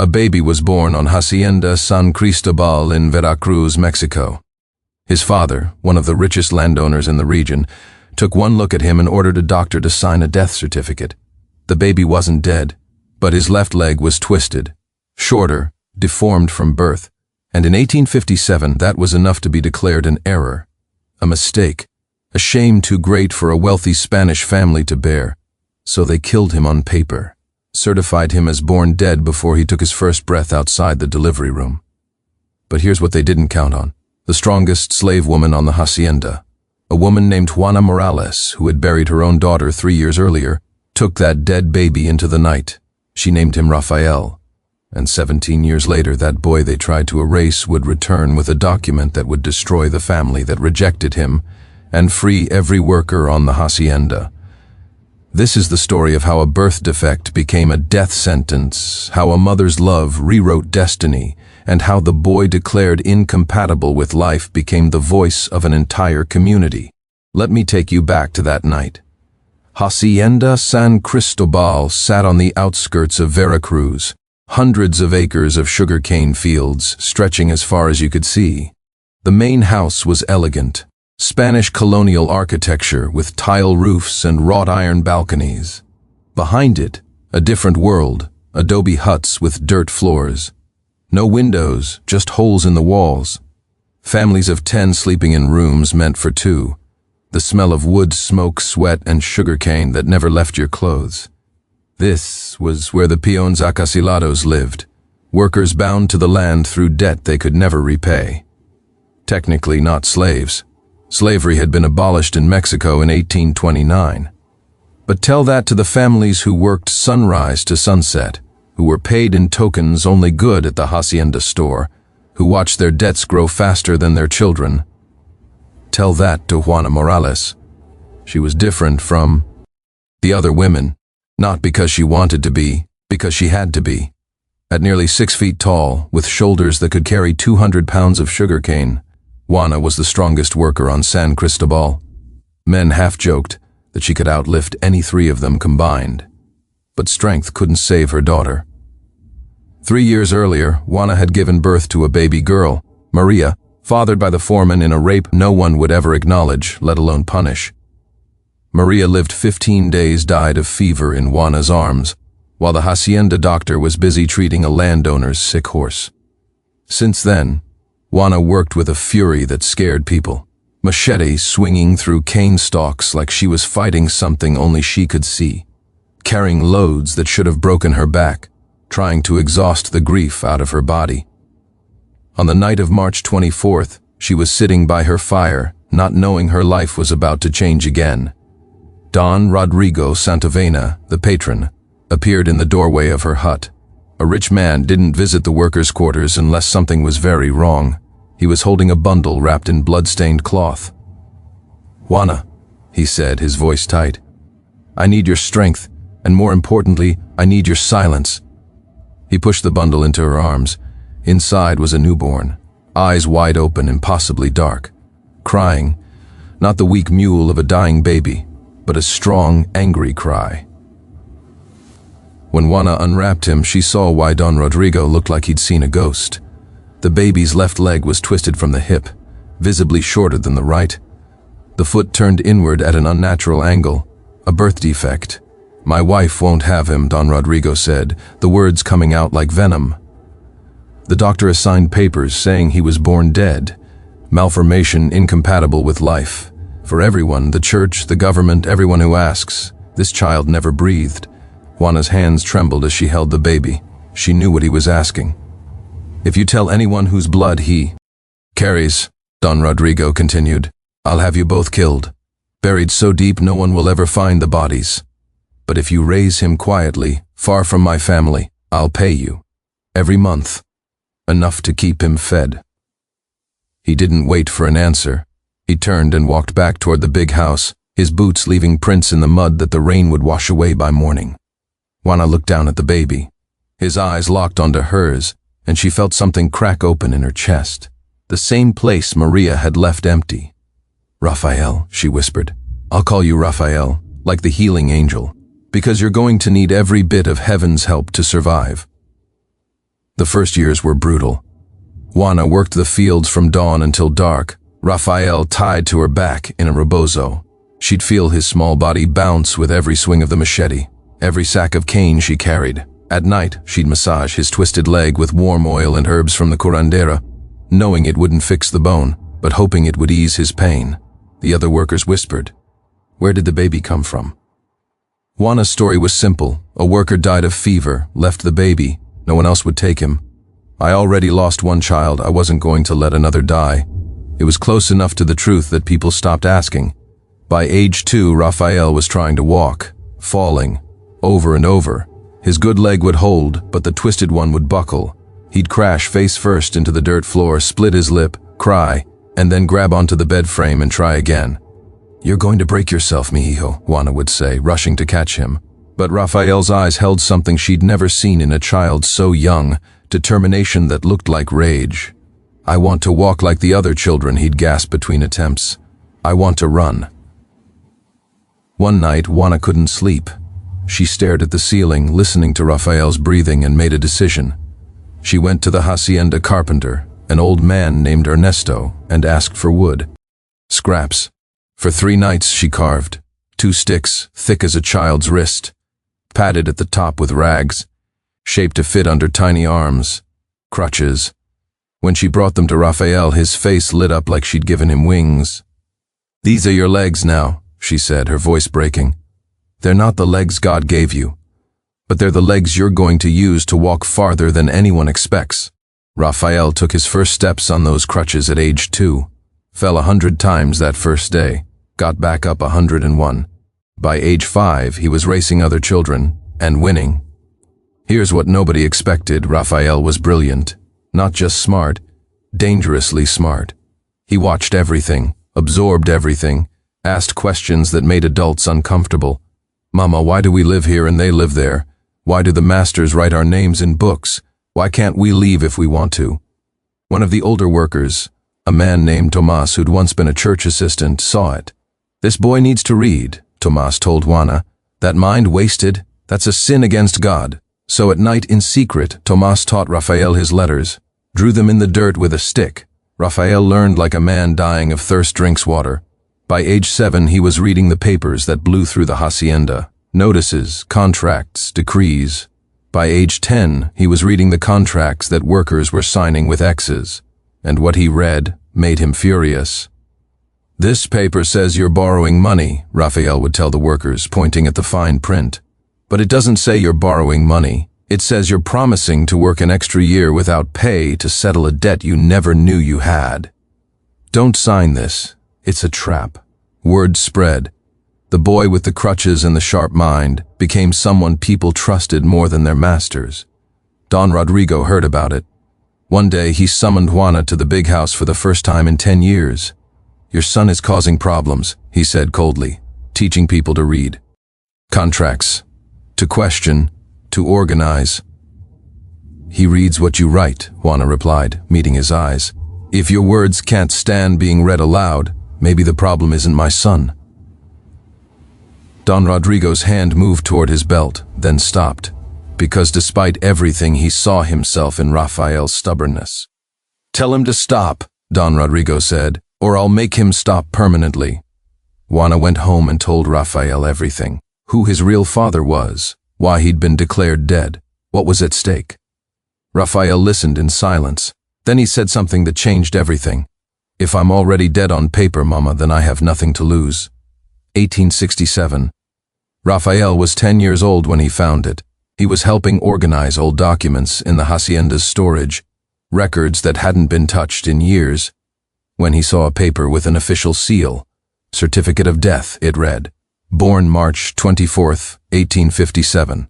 A baby was born on Hacienda San Cristóbal in Veracruz, Mexico. His father, one of the richest landowners in the region, took one look at him and ordered a doctor to sign a death certificate. The baby wasn't dead, but his left leg was twisted, shorter, deformed from birth, and in 1857 that was enough to be declared an error, a mistake, a shame too great for a wealthy Spanish family to bear. So they killed him on paper, certified him as born dead before he took his first breath outside the delivery room. But here's what they didn't count on. The strongest slave woman on the hacienda, a woman named Juana Morales, who had buried her own daughter 3 years earlier, took that dead baby into the night. She named him Rafael. And 17 years later, that boy they tried to erase would return with a document that would destroy the family that rejected him and free every worker on the hacienda. This is the story of how a birth defect became a death sentence, how a mother's love rewrote destiny, and how the boy declared incompatible with life became the voice of an entire community. Let me take you back to that night. Hacienda San Cristóbal sat on the outskirts of Veracruz, hundreds of acres of sugarcane fields stretching as far as you could see. The main house was elegant, Spanish colonial architecture with tile roofs and wrought iron balconies. Behind it, a different world, adobe huts with dirt floors. No windows, just holes in the walls. Families of 10 sleeping in rooms meant for 2. The smell of wood, smoke, sweat, and sugarcane that never left your clothes. This was where the peons acasilados lived, workers bound to the land through debt they could never repay. Technically not slaves. Slavery had been abolished in Mexico in 1829. But tell that to the families who worked sunrise to sunset, who were paid in tokens only good at the hacienda store, who watched their debts grow faster than their children. Tell that to Juana Morales. She was different from the other women, not because she wanted to be, because she had to be. At nearly 6 feet tall, with shoulders that could carry 200 pounds of sugarcane, Juana was the strongest worker on San Cristóbal. Men half-joked that she could outlift any 3 of them combined. But strength couldn't save her daughter. 3 years earlier, Juana had given birth to a baby girl, Maria, fathered by the foreman in a rape no one would ever acknowledge, let alone punish. Maria lived 15 days, died of fever in Juana's arms, while the hacienda doctor was busy treating a landowner's sick horse. Since then, Juana worked with a fury that scared people, machete swinging through cane stalks like she was fighting something only she could see, carrying loads that should have broken her back, trying to exhaust the grief out of her body. On the night of March 24th, she was sitting by her fire, not knowing her life was about to change again. Don Rodrigo Santoveña, the patron, appeared in the doorway of her hut. A rich man didn't visit the workers' quarters unless something was very wrong. He was holding a bundle wrapped in blood-stained cloth. "Juana," he said, his voice tight. "I need your strength, and more importantly, I need your silence." He pushed the bundle into her arms. Inside was a newborn, eyes wide open and possibly dark, crying, not the weak mewl of a dying baby, but a strong, angry cry. When Juana unwrapped him, she saw why Don Rodrigo looked like he'd seen a ghost. The baby's left leg was twisted from the hip, visibly shorter than the right. The foot turned inward at an unnatural angle, a birth defect. "My wife won't have him," Don Rodrigo said, the words coming out like venom. The doctor assigned papers saying he was born dead, malformation incompatible with life. For everyone, the church, the government, everyone who asks, this child never breathed. Juana's hands trembled as she held the baby. She knew what he was asking. "If you tell anyone whose blood he carries," Don Rodrigo continued, "I'll have you both killed, buried so deep no one will ever find the bodies. But if you raise him quietly, far from my family, I'll pay you. Every month. Enough to keep him fed." He didn't wait for an answer. He turned and walked back toward the big house, his boots leaving prints in the mud that the rain would wash away by morning. Juana looked down at the baby. His eyes locked onto hers, and she felt something crack open in her chest, the same place Maria had left empty. "Rafael," she whispered. "I'll call you Rafael, like the healing angel, because you're going to need every bit of heaven's help to survive." The first years were brutal. Juana worked the fields from dawn until dark, Rafael tied to her back in a rebozo. She'd feel his small body bounce with every swing of the machete, every sack of cane she carried. At night, she'd massage his twisted leg with warm oil and herbs from the curandera, knowing it wouldn't fix the bone, but hoping it would ease his pain. The other workers whispered, "Where did the baby come from?" Juana's story was simple. A worker died of fever, left the baby. No one else would take him. I already lost one child. I wasn't going to let another die. It was close enough to the truth that people stopped asking. By age 2, Rafael was trying to walk, falling, over and over. His good leg would hold, but the twisted one would buckle. He'd crash face first into the dirt floor, split his lip, cry, and then grab onto the bed frame and try again. "You're going to break yourself, mijo," Juana would say, rushing to catch him. But Rafael's eyes held something she'd never seen in a child so young, determination that looked like rage. "I want to walk like the other children," he'd gasp between attempts. "I want to run." One night, Juana couldn't sleep. She stared at the ceiling, listening to Rafael's breathing, and made a decision. She went to the hacienda carpenter, an old man named Ernesto, and asked for wood. Scraps. For 3 nights she carved, 2 sticks, thick as a child's wrist, padded at the top with rags, shaped to fit under tiny arms, crutches. When she brought them to Rafael, his face lit up like she'd given him wings. "These are your legs now," she said, her voice breaking. "They're not the legs God gave you, but they're the legs you're going to use to walk farther than anyone expects." Rafael took his first steps on those crutches at age 2, fell 100 times that first day, got back up 101. By age 5, he was racing other children, and winning. Here's what nobody expected. Rafael was brilliant, not just smart, dangerously smart. He watched everything, absorbed everything, asked questions that made adults uncomfortable. "Mama, why do we live here and they live there? Why do the masters write our names in books? Why can't we leave if we want to?" One of the older workers, a man named Tomas who'd once been a church assistant, saw it. "This boy needs to read," Tomas told Juana. "That mind wasted, that's a sin against God." So at night in secret, Tomas taught Rafael his letters, drew them in the dirt with a stick. Rafael learned like a man dying of thirst drinks water. By age 7, he was reading the papers that blew through the hacienda, notices, contracts, decrees. By age 10, he was reading the contracts that workers were signing with X's, and what he read made him furious. "This paper says you're borrowing money," Rafael would tell the workers, pointing at the fine print. "But it doesn't say you're borrowing money. It says you're promising to work an extra year without pay to settle a debt you never knew you had. Don't sign this. It's a trap." Word spread. The boy with the crutches and the sharp mind became someone people trusted more than their masters. Don Rodrigo heard about it. One day he summoned Juana to the big house for the first time in 10 years. "Your son is causing problems," he said coldly, teaching people to read contracts, to question, to organize. "He reads what you write," Juana replied, meeting his eyes. "If your words can't stand being read aloud, maybe the problem isn't my son." Don Rodrigo's hand moved toward his belt, then stopped, because despite everything he saw himself in Rafael's stubbornness. "Tell him to stop," Don Rodrigo said, "or I'll make him stop permanently." Juana went home and told Rafael everything. Who his real father was, why he'd been declared dead, what was at stake. Rafael listened in silence. Then he said something that changed everything. "If I'm already dead on paper, Mama, then I have nothing to lose." 1867. Rafael was 10 years old when he found it. He was helping organize old documents in the hacienda's storage, records that hadn't been touched in years, when he saw a paper with an official seal. Certificate of death, it read. Born March 24, 1857.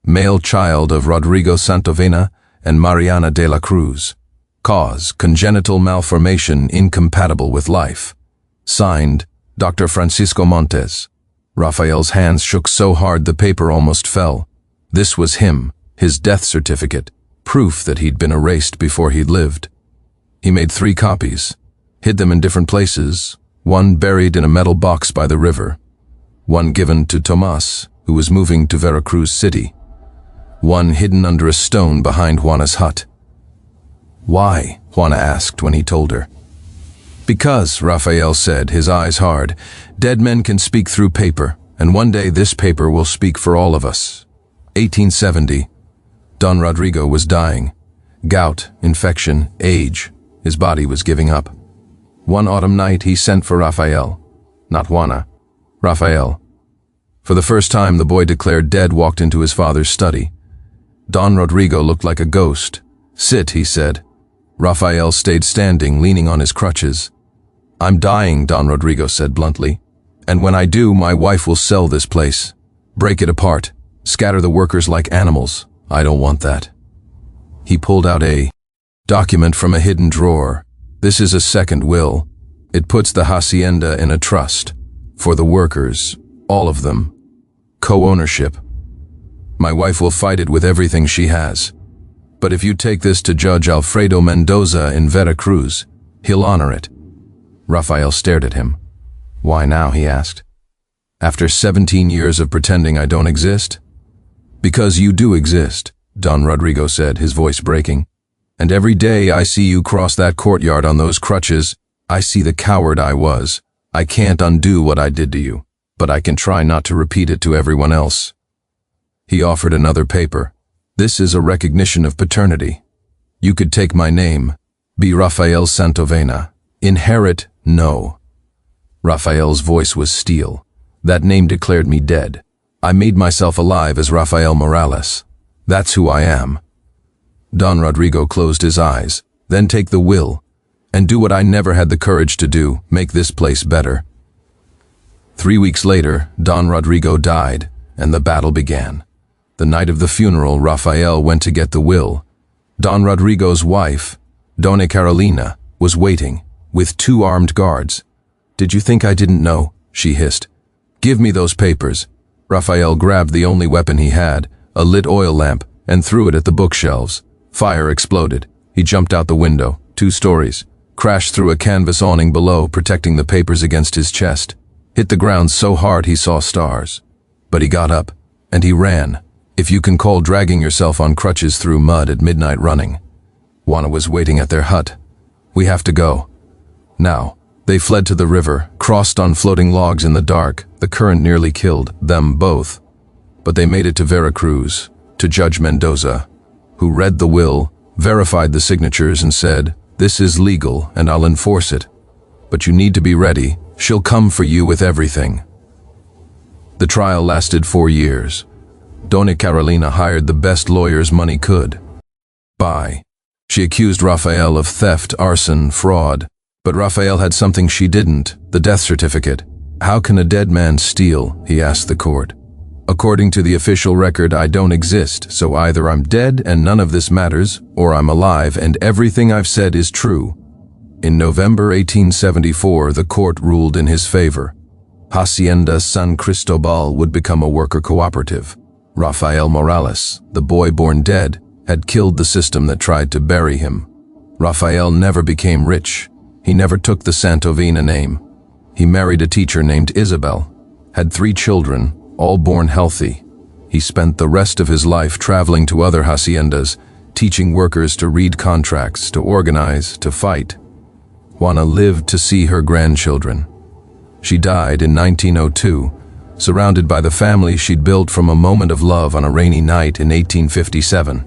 Male child of Rodrigo Santoveña and Mariana de la Cruz. Cause, congenital malformation incompatible with life. Signed, Dr. Francisco Montes. Rafael's hands shook so hard the paper almost fell. This was him, his death certificate, proof that he'd been erased before he'd lived. He made 3 copies, hid them in different places, one buried in a metal box by the river, one given to Tomas, who was moving to Veracruz City. one hidden under a stone behind Juana's hut. "Why?" Juana asked when he told her. "Because," Rafael said, his eyes hard, "dead men can speak through paper, and one day this paper will speak for all of us." 1870. Don Rodrigo was dying. Gout, infection, age. His body was giving up. One autumn night he sent for Rafael. Not Juana. Rafael. For the first time the boy declared dead walked into his father's study. Don Rodrigo looked like a ghost. "Sit," he said. Rafael stayed standing, leaning on his crutches. "I'm dying," Don Rodrigo said bluntly. "And when I do, my wife will sell this place. Break it apart. Scatter the workers like animals. I don't want that." He pulled out a document from a hidden drawer. "This is a second will. It puts the hacienda in a trust. For the workers. All of them. Co-ownership. My wife will fight it with everything she has. But if you take this to Judge Alfredo Mendoza in Veracruz, he'll honor it." Rafael stared at him. "Why now?" he asked. "After 17 years of pretending I don't exist?" "Because you do exist," Don Rodrigo said, his voice breaking. "And every day I see you cross that courtyard on those crutches, I see the coward I was. I can't undo what I did to you, but I can try not to repeat it to everyone else." He offered another paper. "This is a recognition of paternity. You could take my name, be Rafael Santoveña. Inherit, no." Rafael's voice was steel. "That name declared me dead. I made myself alive as Rafael Morales. That's who I am." Don Rodrigo closed his eyes. "Then take the will, and do what I never had the courage to do, make this place better." 3 weeks later, Don Rodrigo died, and the battle began. The night of the funeral, Rafael went to get the will. Don Rodrigo's wife, Dona Carolina, was waiting, with 2 armed guards. "Did you think I didn't know?" she hissed. "Give me those papers." Rafael grabbed the only weapon he had, a lit oil lamp, and threw it at the bookshelves. Fire exploded. He jumped out the window, 2 stories, crashed through a canvas awning below, protecting the papers against his chest. Hit the ground so hard he saw stars. But he got up, and he ran. If you can call dragging yourself on crutches through mud at midnight running. Juana was waiting at their hut. "We have to go." Now. They fled to the river, crossed on floating logs in the dark. The current nearly killed them both. But they made it to Veracruz, to Judge Mendoza, who read the will, verified the signatures and said, "This is legal and I'll enforce it. But you need to be ready. She'll come for you with everything." The trial lasted 4 years. Dona Carolina hired the best lawyers money could buy. She accused Rafael of theft, arson, fraud. But Rafael had something she didn't, the death certificate. "How can a dead man steal?" he asked the court. "According to the official record, I don't exist, so either I'm dead and none of this matters, or I'm alive and everything I've said is true." In November 1874, the court ruled in his favor. Hacienda San Cristóbal would become a worker cooperative. Rafael Morales, the boy born dead, had killed the system that tried to bury him. Rafael never became rich. He never took the Santoveña name. He married a teacher named Isabel, had 3 children, all born healthy. He spent the rest of his life traveling to other haciendas, teaching workers to read contracts, to organize, to fight. Juana lived to see her grandchildren. She died in 1902, surrounded by the family she'd built from a moment of love on a rainy night in 1857.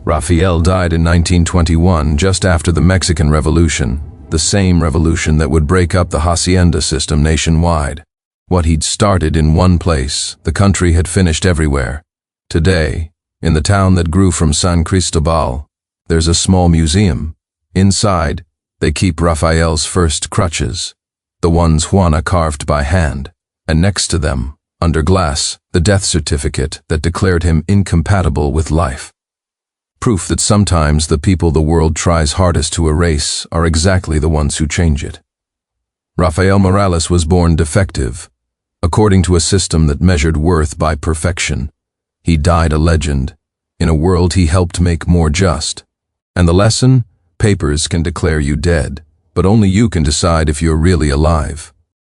Rafael died in 1921, just after the Mexican Revolution, the same revolution that would break up the hacienda system nationwide. What he'd started in one place, the country had finished everywhere. Today, in the town that grew from San Cristóbal, there's a small museum. Inside, they keep Rafael's first crutches, the ones Juana carved by hand, and next to them, under glass, the death certificate that declared him incompatible with life. Proof that sometimes the people the world tries hardest to erase are exactly the ones who change it. Rafael Morales was born defective, according to a system that measured worth by perfection. He died a legend, in a world he helped make more just. And the lesson? Papers can declare you dead, but only you can decide if you're really alive.